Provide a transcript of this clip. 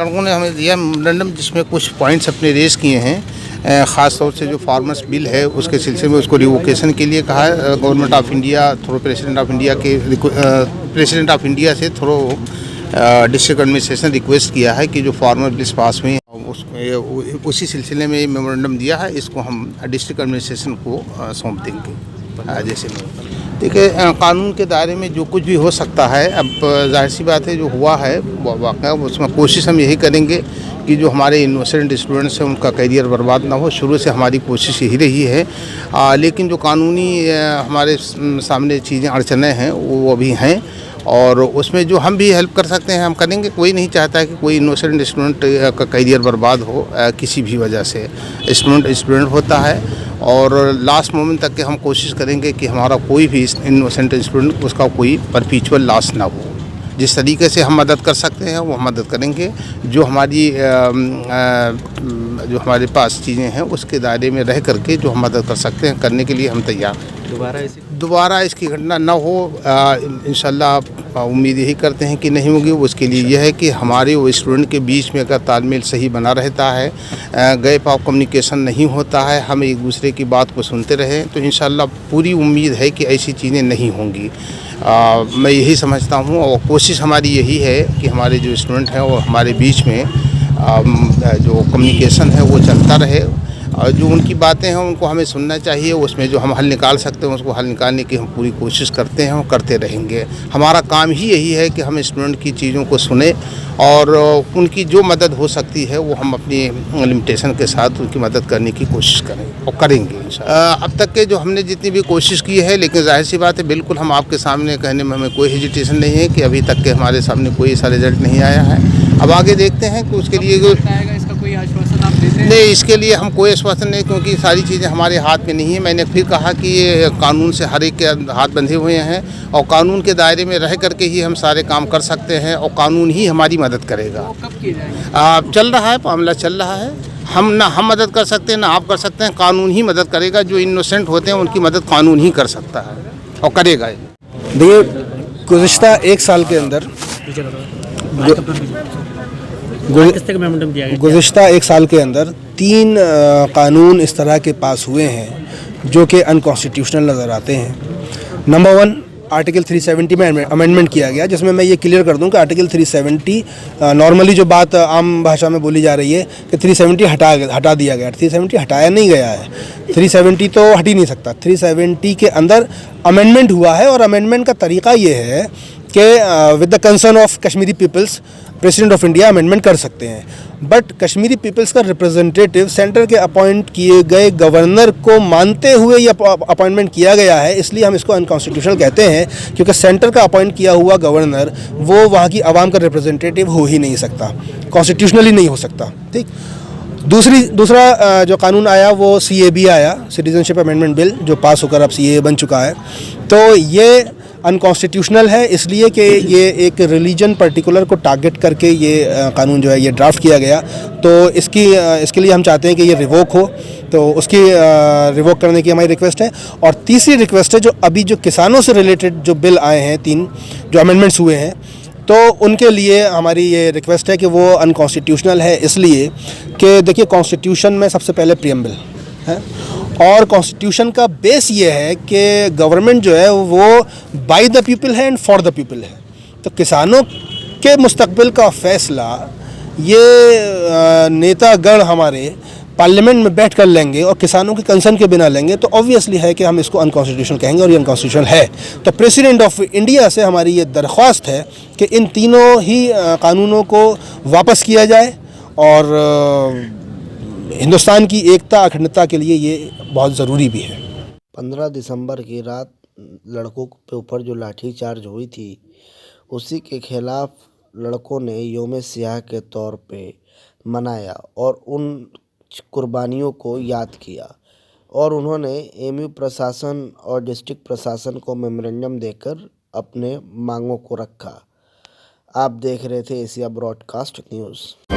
लड़कों ने हमें दिया मेमोरेंडम जिसमें कुछ पॉइंट्स अपने रेज किए हैं, ख़ास तौर से जो फार्मर्स बिल है उसके सिलसिले में उसको रिवोकेशन के लिए कहा है। Government of India through president of India से थ्रू डिस्ट्रिक्ट एडमिनिस्ट्रेशन रिक्वेस्ट किया है कि जो फार्मर बिल्स पास हुए हैं उसको उसी सिलसिले में मेमोरेंडम दिया है। इसको हम डिस्ट्रिक्ट एडमिनिस्ट्रेशन को सौंप देंगे। जैसे देखिए, कानून के दायरे में जो कुछ भी हो सकता है, अब जाहिर सी बात है जो हुआ है वाक़या उसमें कोशिश हम यही करेंगे कि जो हमारे इनोसेंट स्टूडेंट्स हैं उनका करियर बर्बाद ना हो। शुरू से हमारी कोशिश यही रही है, लेकिन जो कानूनी हमारे सामने चीज़ें अड़चनें हैं वो अभी हैं और उसमें जो हम भी हेल्प कर सकते हैं हम करेंगे। कोई नहीं चाहता है कि कोई इनोसेंट स्टूडेंट का करियर बर्बाद हो किसी भी वजह से। स्टूडेंट होता है और लास्ट मोमेंट तक के हम कोशिश करेंगे कि हमारा कोई भी इनोसेंट स्टूडेंट उसका कोई परपीचुअल लॉस ना हो। जिस तरीके से हम मदद कर सकते हैं वो हम मदद करेंगे। जो हमारे पास चीज़ें हैं उसके दायरे में रह करके जो हम मदद कर सकते हैं करने के लिए हम तैयार हैं। दोबारा इसकी घटना ना हो इंशाल्लाह उम्मीद यही करते हैं कि नहीं होगी। उसके लिए यह है कि हमारे वो स्टूडेंट के बीच में अगर तालमेल सही बना रहता है, गैप ऑफ कम्युनिकेशन नहीं होता है, हम एक दूसरे की बात को सुनते रहें तो इंशाल्लाह पूरी उम्मीद है कि ऐसी चीज़ें नहीं होंगी। मैं यही समझता हूँ और कोशिश हमारी यही है कि हमारे जो स्टूडेंट हैं और हमारे बीच में जो कम्युनिकेशन है वो चलता रहे और जो उनकी बातें हैं उनको हमें सुनना चाहिए। उसमें जो हम हल निकाल सकते हैं उसको हल निकालने की हम पूरी कोशिश करते हैं और करते रहेंगे। हमारा काम ही यही है कि हम स्टूडेंट की चीज़ों को सुने और उनकी जो मदद हो सकती है वो हम अपनी लिमिटेशन के साथ उनकी मदद करने की कोशिश करें और करेंगे इंशाल्लाह। अब तक के जो हमने जितनी भी कोशिश की है, लेकिन जाहिर सी बात है बिल्कुल हम आपके सामने कहने में हमें कोई हेजिटेशन नहीं है कि अभी तक के हमारे सामने कोई ऐसा रिजल्ट नहीं आया है। अब आगे देखते हैं कि उसके लिए इसका कोई आश्वासन आप देते हैं? नहीं, इसके लिए हम कोई आश्वासन नहीं, क्योंकि सारी चीज़ें हमारे हाथ में नहीं है। मैंने फिर कहा कि ये कानून से हर एक के हाथ बंधे हुए हैं और कानून के दायरे में रह करके ही हम सारे काम कर सकते हैं और कानून ही हमारी मदद करेगा। वो कब किए जाएंगे? चल रहा है, मामला चल रहा है। हम मदद कर सकते हैं ना आप कर सकते हैं, कानून ही मदद करेगा। जो इनोसेंट होते हैं उनकी मदद कानून ही कर सकता है और करेगा। देखिए, गुज़िश्ता एक साल के अंदर गुज़िश्ता एक साल के अंदर 3 कानून इस तरह के पास हुए हैं जो कि अनकॉन्स्टिट्यूशनल नज़र आते हैं। नंबर 1, आर्टिकल 370 में अमेंडमेंट किया गया, जिसमें मैं ये क्लियर कर दूं कि आर्टिकल 370 नॉर्मली जो बात आम भाषा में बोली जा रही है कि 370 हटा दिया गया। 370 हटाया नहीं गया है। 370 तो हट ही नहीं सकता। 370 के अंदर अमेंडमेंट हुआ है और अमेंडमेंट का तरीका ये है कि with the concern of Kashmiri peoples president of India amendment कर सकते हैं। बट कश्मीरी पीपल्स का रिप्रेजेंटेटिव सेंटर के अपॉइंट किए गए गवर्नर को मानते हुए ये अपॉइंटमेंट किया गया है, इसलिए हम इसको अनकॉन्स्टिट्यूशनल कहते हैं, क्योंकि सेंटर का अपॉइंट किया हुआ गवर्नर वो वहाँ की आवाम का रिप्रेजेंटेटिव हो ही नहीं सकता, कॉन्स्टिट्यूशनली नहीं हो सकता। ठीक। दूसरा जो कानून आया वो CAB आया, सिटीजनशिप अमेंडमेंट बिल, जो पास होकर अब CAA बन चुका है। तो ये अनकॉन्स्टिट्यूशनल है इसलिए कि ये एक रिलीजन पर्टिकुलर को टारगेट करके ये कानून जो है ये ड्राफ्ट किया गया। तो इसके लिए हम चाहते हैं कि ये रिवोक हो, तो उसकी रिवोक करने की हमारी रिक्वेस्ट है। और तीसरी रिक्वेस्ट है, जो अभी जो किसानों से रिलेटेड जो बिल आए हैं 3 जो अमेंडमेंट्स हुए हैं, तो उनके लिए हमारी ये रिक्वेस्ट है कि वो अनकॉन्स्टिट्यूशनल है इसलिए कि देखिए, कॉन्स्टिट्यूशन में सबसे पहले प्रीएम्बल है और कॉन्स्टिट्यूशन का बेस ये है कि गवर्नमेंट जो है वो बाय द पीपल है एंड फॉर द पीपल है। तो किसानों के मुस्तकबिल का फैसला ये नेतागण हमारे पार्लियामेंट में बैठ कर लेंगे और किसानों के कंसर्न के बिना लेंगे, तो ऑब्वियसली है कि हम इसको अनकॉन्स्टिट्यूशनल कहेंगे और ये अनकॉन्स्टिट्यूशनल है। तो प्रेसिडेंट ऑफ इंडिया से हमारी ये दरख्वास्त है कि इन तीनों ही कानूनों को वापस किया जाए और हिंदुस्तान की एकता अखंडता के लिए ये बहुत ज़रूरी भी है। 15 दिसंबर की रात लड़कों के ऊपर जो लाठीचार्ज हुई थी, उसी के खिलाफ लड़कों ने यौम सियाह के तौर पे मनाया और उन कुर्बानियों को याद किया और उन्होंने MU प्रशासन और डिस्ट्रिक्ट प्रशासन को मेमोरेंडम देकर अपने मांगों को रखा। आप देख रहे थे एशिया ब्रॉडकास्ट न्यूज़।